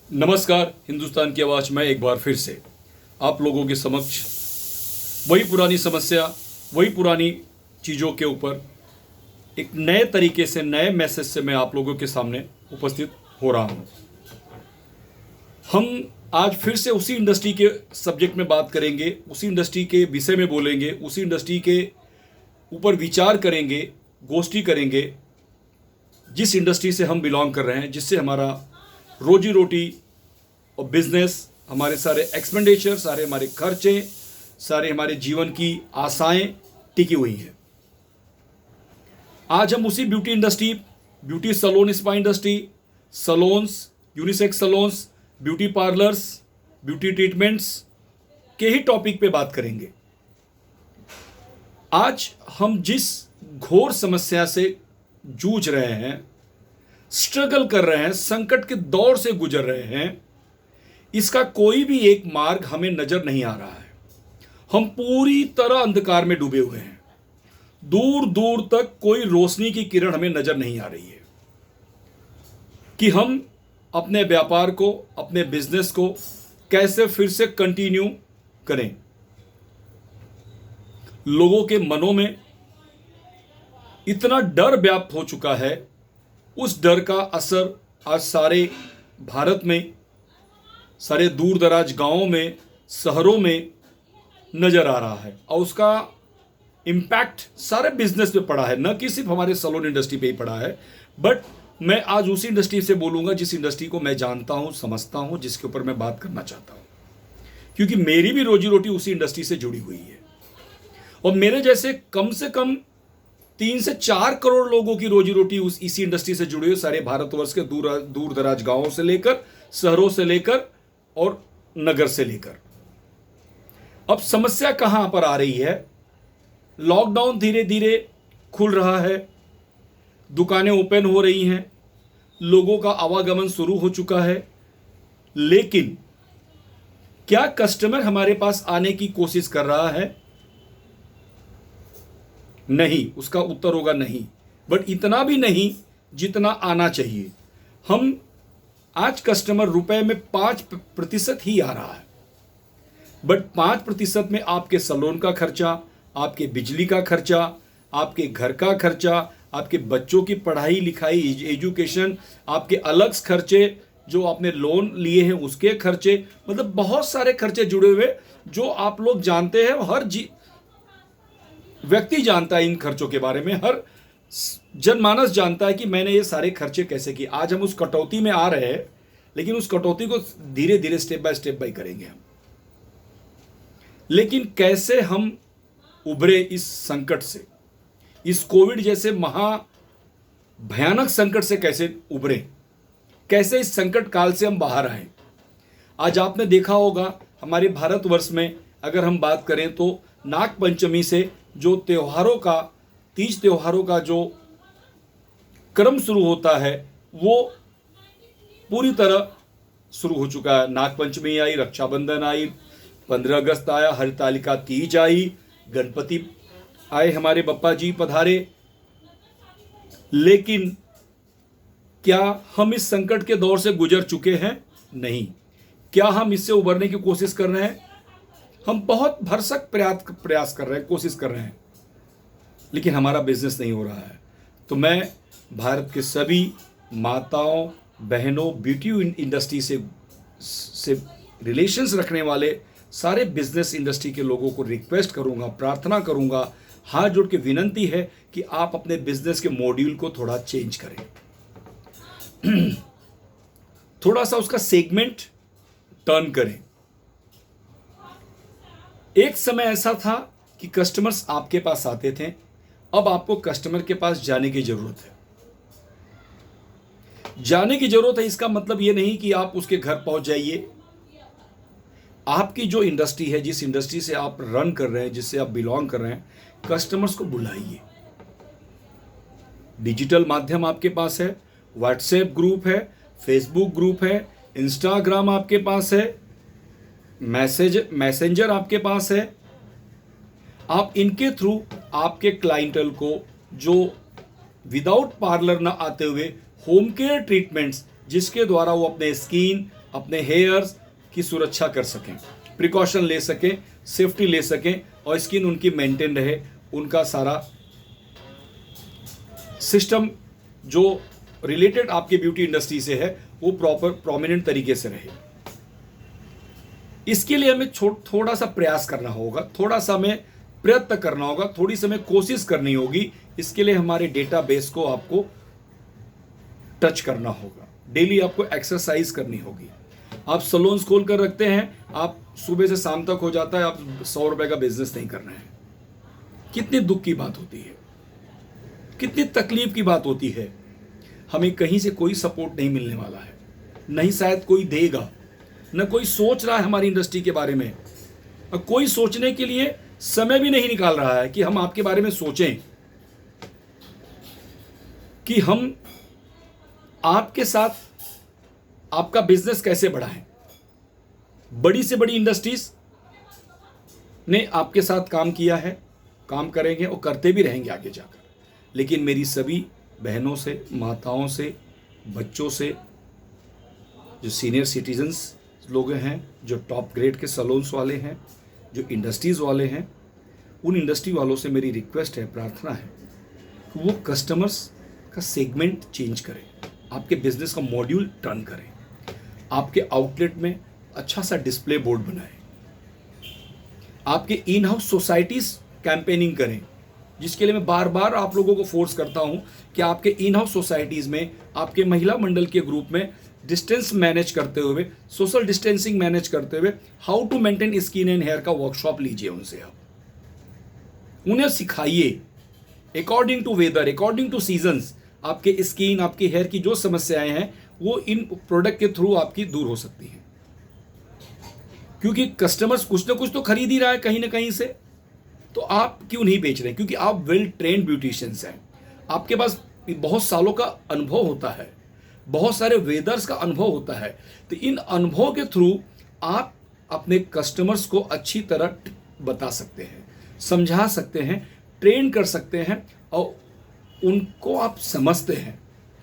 नमस्कार। हिंदुस्तान की आवाज़ में एक बार फिर से आप लोगों के समक्ष वही पुरानी समस्या, वही पुरानी चीज़ों के ऊपर एक नए तरीके से, नए मैसेज से मैं आप लोगों के सामने उपस्थित हो रहा हूँ। हम आज फिर से उसी इंडस्ट्री के सब्जेक्ट में बात करेंगे, उसी इंडस्ट्री के विषय में बोलेंगे, उसी इंडस्ट्री के ऊपर विचार करेंगे, गोष्ठी करेंगे, जिस इंडस्ट्री से हम बिलोंग कर रहे हैं, जिससे हमारा रोजी रोटी और बिजनेस, हमारे सारे एक्सपेंडिचर, सारे हमारे खर्चे, सारे हमारे जीवन की आशाएं टिकी हुई हैं। आज हम उसी beauty industry, beauty salon spa industry, salons, unisex salons, beauty parlours, beauty treatments के ही टॉपिक पे बात करेंगे। आज हम जिस घोर समस्या से जूझ रहे हैं, स्ट्रगल कर रहे हैं, संकट के दौर से गुजर रहे हैं, इसका कोई भी एक मार्ग हमें नजर नहीं आ रहा है। हम पूरी तरह अंधकार में डूबे हुए हैं। दूर दूर तक कोई रोशनी की किरण हमें नजर नहीं आ रही है कि हम अपने व्यापार को, अपने बिजनेस को कैसे फिर से कंटिन्यू करें। लोगों के मनों में इतना डर व्याप्त हो चुका है, उस डर का असर आज सारे भारत में, सारे दूर दराज गांवों में, शहरों में नजर आ रहा है और उसका इम्पैक्ट सारे बिजनेस पे पड़ा है, न कि सिर्फ हमारे सैलून इंडस्ट्री पे ही पड़ा है। बट मैं आज उसी इंडस्ट्री से बोलूंगा जिस इंडस्ट्री को मैं जानता हूं, समझता हूं, जिसके ऊपर मैं बात करना चाहता हूं, क्योंकि मेरी भी रोजी रोटी उसी इंडस्ट्री से जुड़ी हुई है और मेरे जैसे कम से कम 3 से 4 करोड़ लोगों की रोजी रोटी इसी इंडस्ट्री से जुड़ी हुई, सारे भारतवर्ष के दूर दराज गांवों से लेकर, शहरों से लेकर और नगर से लेकर। अब समस्या कहां पर आ रही है? लॉकडाउन धीरे धीरे खुल रहा है, दुकानें ओपन हो रही हैं, लोगों का आवागमन शुरू हो चुका है, लेकिन क्या कस्टमर हमारे पास आने की कोशिश कर रहा है? नहीं, उसका उत्तर होगा नहीं। बट इतना भी नहीं जितना आना चाहिए। हम आज कस्टमर रुपए में 5% ही आ रहा है, बट 5% में आपके सैलून का खर्चा, आपके बिजली का खर्चा, आपके घर का खर्चा, आपके बच्चों की पढ़ाई लिखाई, एजुकेशन, आपके अलग खर्चे जो आपने लोन लिए हैं उसके खर्चे, मतलब बहुत सारे खर्चे जुड़े हुए जो आप लोग जानते हैं। हर व्यक्ति जानता है इन खर्चों के बारे में, हर जनमानस जानता है कि मैंने ये सारे खर्चे कैसे किए। आज हम उस कटौती में आ रहे हैं, लेकिन उस कटौती को धीरे धीरे स्टेप बाय करेंगे हम। लेकिन कैसे हम उभरे इस संकट से, इस कोविड जैसे महा भयानक संकट से कैसे उभरे, कैसे इस संकट काल से हम बाहर आए? आज आपने देखा होगा हमारे भारतवर्ष में अगर हम बात करें तो नाग पंचमी से जो त्योहारों का, तीज त्योहारों का जो क्रम शुरू होता है वो पूरी तरह शुरू हो चुका है। नाग पंचमी आई, रक्षाबंधन आई, 15 अगस्त आया, हरितालिका तीज आई, गणपति आए, हमारे बप्पा जी पधारे। लेकिन क्या हम इस संकट के दौर से गुजर चुके हैं? नहीं। क्या हम इससे उबरने की कोशिश कर रहे हैं? हम बहुत भरसक प्रयास कर रहे हैं, कोशिश कर रहे हैं, लेकिन हमारा बिजनेस नहीं हो रहा है। तो मैं भारत के सभी माताओं, बहनों, ब्यूटी इंडस्ट्री से रिलेशंस रखने वाले सारे बिजनेस इंडस्ट्री के लोगों को रिक्वेस्ट करूंगा, प्रार्थना करूंगा, हाथ जोड़ के विनंती है कि आप अपने बिजनेस के मॉड्यूल को थोड़ा चेंज करें, थोड़ा सा उसका सेगमेंट टर्न करें। एक समय ऐसा था कि कस्टमर्स आपके पास आते थे, अब आपको कस्टमर के पास जाने की जरूरत है। जाने की जरूरत है इसका मतलब यह नहीं कि आप उसके घर पहुंच जाइए। आपकी जो इंडस्ट्री है, जिस इंडस्ट्री से आप रन कर रहे हैं, जिससे आप बिलोंग कर रहे हैं, कस्टमर्स को बुलाइए। डिजिटल माध्यम आपके पास है, व्हाट्सएप ग्रुप है, फेसबुक ग्रुप है, इंस्टाग्राम आपके पास है, मैसेंजर आपके पास है। आप इनके थ्रू आपके क्लाइंटल को, जो विदाउट पार्लर ना आते हुए होम केयर ट्रीटमेंट्स जिसके द्वारा वो अपने स्किन, अपने हेयर्स की सुरक्षा कर सकें, प्रिकॉशन ले सकें, सेफ्टी ले सकें और स्किन उनकी मेंटेन रहे, उनका सारा सिस्टम जो रिलेटेड आपके ब्यूटी इंडस्ट्री से है वो प्रॉपर प्रोमिनेंट तरीके से रहे। इसके लिए हमें थोड़ा सा प्रयास करना होगा, थोड़ा सा हमें प्रयत्न करना होगा, थोड़ी सी हमें कोशिश करनी होगी। इसके लिए हमारे डेटाबेस को आपको टच करना होगा, डेली आपको एक्सरसाइज करनी होगी। आप सलोन्स खोल कर रखते हैं, आप सुबह से शाम तक हो जाता है, आप 100 रुपए का बिजनेस नहीं कर रहे हैं। कितनी दुख की बात होती है, कितनी तकलीफ की बात होती है। हमें कहीं से कोई सपोर्ट नहीं मिलने वाला है, नहीं शायद कोई देगा, न कोई सोच रहा है हमारी इंडस्ट्री के बारे में, और कोई सोचने के लिए समय भी नहीं निकाल रहा है कि हम आपके बारे में सोचें, कि हम आपके साथ आपका बिजनेस कैसे बढ़ाएं। बड़ी से बड़ी इंडस्ट्रीज ने आपके साथ काम किया है, काम करेंगे और करते भी रहेंगे आगे जाकर। लेकिन मेरी सभी बहनों से, माताओं से, बच्चों से, जो सीनियर सिटीजन्स लोग हैं, जो टॉप ग्रेड के सलोन्स वाले हैं, जो इंडस्ट्रीज़ वाले हैं, उन इंडस्ट्री वालों से मेरी रिक्वेस्ट है, प्रार्थना है कि वो कस्टमर्स का सेगमेंट चेंज करें, आपके बिजनेस का मॉड्यूल टर्न करें, आपके आउटलेट में अच्छा सा डिस्प्ले बोर्ड बनाएं, आपके इन हाउस सोसाइटीज़ कैंपेनिंग करें, जिसके लिए मैं बार बार आप लोगों को फोर्स करता हूं कि आपके इन हाउस सोसाइटीज़ में, आपके महिला मंडल के ग्रुप में डिस्टेंस मैनेज करते हुए, सोशल डिस्टेंसिंग मैनेज करते हुए how to maintain skin and hair का वर्कशॉप लीजिए उनसे। आप उन्हें सिखाइए according to weather, according to seasons, आपके स्किन, आपके हेयर की जो समस्याएं हैं वो इन प्रोडक्ट के थ्रू आपकी दूर हो सकती हैं। क्योंकि कस्टमर्स कुछ ना कुछ तो खरीद ही रहा है कहीं ना कहीं से, तो आप क्यों नहीं बेच रहे? क्योंकि आप वेल ट्रेन्ड ब्यूटिशियंस हैं, आपके पास बहुत सालों का अनुभव होता है, बहुत सारे वेदर्स का अनुभव होता है। तो इन अनुभव के थ्रू आप अपने कस्टमर्स को अच्छी तरह बता सकते हैं, समझा सकते हैं, ट्रेन कर सकते हैं, और उनको आप समझते हैं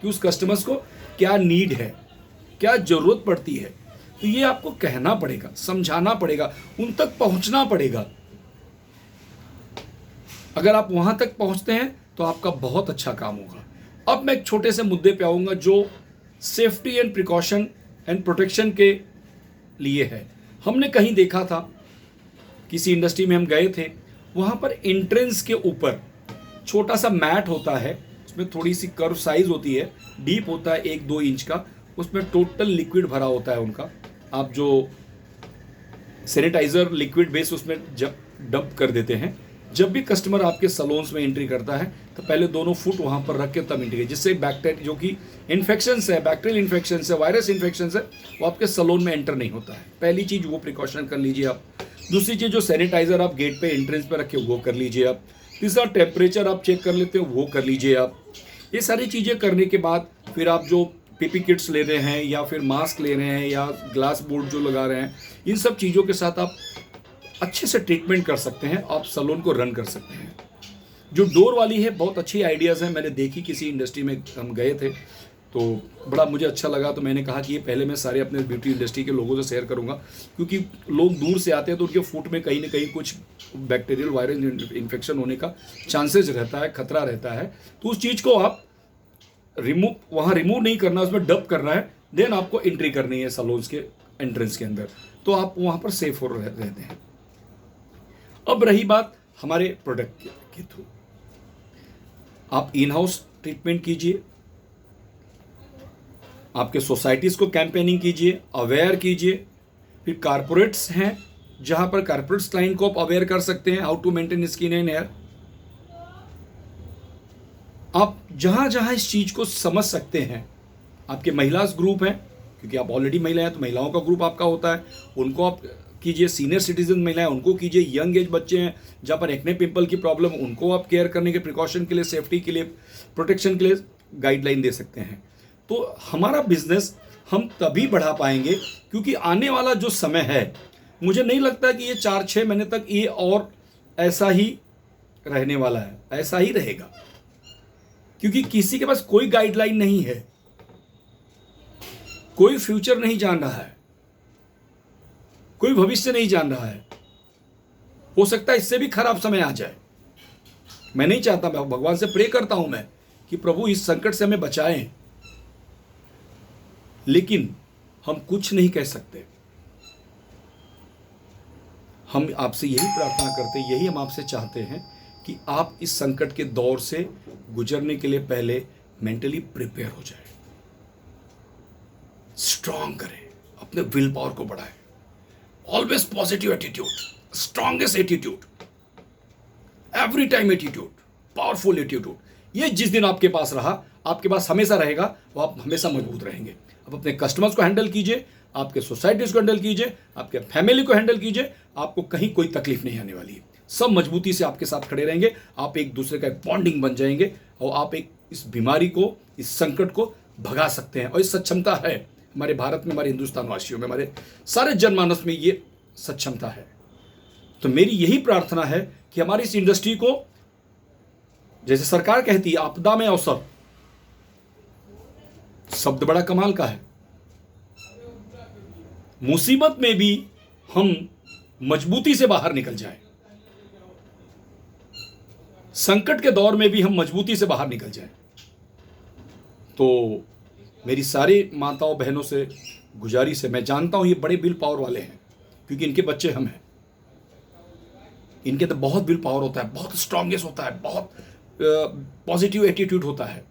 कि उस कस्टमर्स को क्या नीड है, क्या ज़रूरत पड़ती है। तो ये आपको कहना पड़ेगा, समझाना पड़ेगा, उन तक पहुंचना पड़ेगा। अगर आप वहां तक पहुंचते हैं तो आपका बहुत अच्छा काम होगा। अब मैं एक छोटे से मुद्दे पे आऊंगा जो safety and precaution and protection के लिए है। हमने कहीं देखा था, किसी इंडस्ट्री में हम गए थे, वहां पर एंट्रेंस के ऊपर छोटा सा मैट होता है, उसमें थोड़ी सी कर्व साइज होती है, डीप होता है 1-2 इंच का, उसमें टोटल लिक्विड भरा होता है उनका। आप जो सैनिटाइजर लिक्विड बेस उसमें जब डंप कर देते हैं, जब भी कस्टमर आपके सलोन्स में एंट्री करता है तो पहले दोनों फुट वहां पर रख के तब एंट्री, जिससे बैक्टीरिया जो कि इन्फेक्शंस है, बैक्टीरियल इन्फेक्शंस है, वायरस इन्फेक्शंस है, वो आपके सलोन में एंटर नहीं होता है। पहली चीज़ वो प्रिकॉशन कर लीजिए आप। दूसरी चीज़, जो सैनिटाइजर आप गेट पे एंट्रेंस पे रखे वो कर लीजिए आप। तीसरा, टेम्परेचर आप चेक कर लेते हो वो कर लीजिए आप। ये सारी चीज़ें करने के बाद फिर आप जो पीपी किट्स ले रहे हैं या फिर मास्क ले रहे हैं या ग्लास बोर्ड जो लगा रहे हैं, इन सब चीज़ों के साथ आप अच्छे से ट्रीटमेंट कर सकते हैं, आप सलून को रन कर सकते हैं। जो डोर वाली है, बहुत अच्छी आइडियाज़ हैं। मैंने देखी, किसी इंडस्ट्री में हम गए थे तो बड़ा मुझे अच्छा लगा, तो मैंने कहा कि ये पहले मैं सारे अपने ब्यूटी इंडस्ट्री के लोगों से शेयर करूंगा, क्योंकि लोग दूर से आते हैं तो उनके फूट में कहीं ना कहीं कुछ बैक्टीरियल वायरल इन्फेक्शन होने का चांसेस रहता है, खतरा रहता है। तो उस चीज़ को आप वहाँ रिमूव नहीं करना, उसमें डब करना है, देन आपको एंट्री करनी है सलून्स के एंट्रेंस के अंदर, तो आप वहाँ पर सेफ हो रहते हैं। अब रही बात हमारे प्रोडक्ट के थ्रू, आप इन हाउस ट्रीटमेंट कीजिए, आपके सोसाइटीज़ को कैंपेनिंग कीजिए, अवेयर कीजिए। फिर कारपोरेट्स हैं, जहां पर कारपोरेट्स क्लाइंट को आप अवेयर कर सकते हैं how to maintain skin and hair. आप जहां जहां इस चीज़ को समझ सकते हैं, आपके महिलास ग्रुप हैं, क्योंकि आप ऑलरेडी महिला हैं तो महिलाओं का ग्रुप आपका होता है, उनको आप कीजिए। सीनियर सिटीजन महिलाएं, उनको कीजिए। यंग एज बच्चे हैं जहाँ पर एक्ने पिंपल की प्रॉब्लम, उनको आप केयर करने के, प्रिकॉशन के लिए, सेफ्टी के लिए, प्रोटेक्शन के लिए गाइडलाइन दे सकते हैं। तो हमारा बिजनेस हम तभी बढ़ा पाएंगे क्योंकि आने वाला जो समय है, मुझे नहीं लगता कि ये 4-6 महीने तक ये और ऐसा ही रहने वाला है, ऐसा ही रहेगा, क्योंकि किसी के पास कोई गाइडलाइन नहीं है। कोई फ्यूचर नहीं जान रहा है, कोई भविष्य नहीं जान रहा है। हो सकता है इससे भी खराब समय आ जाए। मैं नहीं चाहता, मैं भगवान से प्रे करता हूं मैं कि प्रभु इस संकट से हमें बचाएं, लेकिन हम कुछ नहीं कह सकते। हम आपसे यही प्रार्थना करते हैं, यही हम आपसे चाहते हैं कि आप इस संकट के दौर से गुजरने के लिए पहले मेंटली प्रिपेयर हो जाए, स्ट्रांग करें, अपने विल पावर को बढ़ाएं। Always positive attitude, strongest attitude, every time attitude, powerful attitude. ये जिस दिन आपके पास रहा, आपके पास हमेशा रहेगा, वो आप हमेशा मजबूत रहेंगे। आप अपने कस्टमर्स को हैंडल कीजिए, आपके सोसाइटीज को हैंडल कीजिए, आपके फैमिली को हैंडल कीजिए, आपको कहीं कोई तकलीफ नहीं आने वाली है। सब मजबूती से आपके साथ खड़े रहेंगे, आप एक दूसरे का बॉन्डिंग बन जाएंगे और आप एक इस बीमारी को, इस संकट को भगा सकते हैं। और इस सक्षमता है हमारे भारत में, हमारे हिंदुस्तान वासियों में, हमारे सारे जनमानस में ये सक्षमता है। तो मेरी यही प्रार्थना है कि हमारी इस इंडस्ट्री को, जैसे सरकार कहती है आपदा में अवसर, शब्द बड़ा कमाल का है। मुसीबत में भी हम मजबूती से बाहर निकल जाएं, संकट के दौर में भी हम मजबूती से बाहर निकल जाएं। तो मेरी सारी माताओं बहनों से गुजारिश है, मैं जानता हूं ये बड़े विल पावर वाले हैं, क्योंकि इनके बच्चे हम हैं। इनके तो बहुत विल पावर होता है, बहुत स्ट्रांगेस्ट होता है, बहुत पॉजिटिव एटीट्यूड होता है।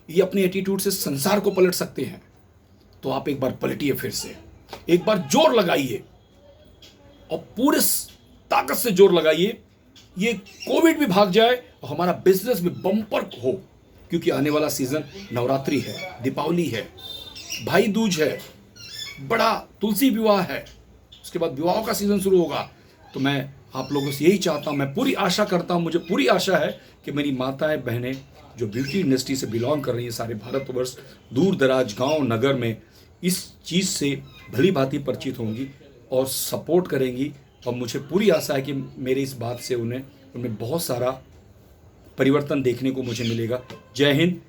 ये अपने एटीट्यूड से संसार को पलट सकते हैं। तो आप एक बार पलटिए, फिर से एक बार जोर लगाइए और पूरे ताकत से जोर लगाइए। ये कोविड भी भाग जाए और हमारा बिजनेस भी बम्पर हो, क्योंकि आने वाला सीजन नवरात्रि है, दीपावली है, भाई दूज है, बड़ा तुलसी विवाह है, उसके बाद विवाहों का सीजन शुरू होगा। तो मैं आप लोगों से यही चाहता हूं, मैं पूरी आशा करता हूं, मुझे पूरी आशा है कि मेरी माताएं बहनें जो ब्यूटी इंडस्ट्री से बिलोंग कर रही हैं, सारे भारतवर्ष, दूर दराज गांव नगर में इस चीज़ से भली भांति परिचित होंगी और सपोर्ट करेंगी। और मुझे पूरी आशा है कि मेरी इस बात से उनमें बहुत सारा परिवर्तन देखने को मुझे मिलेगा। जय हिंद,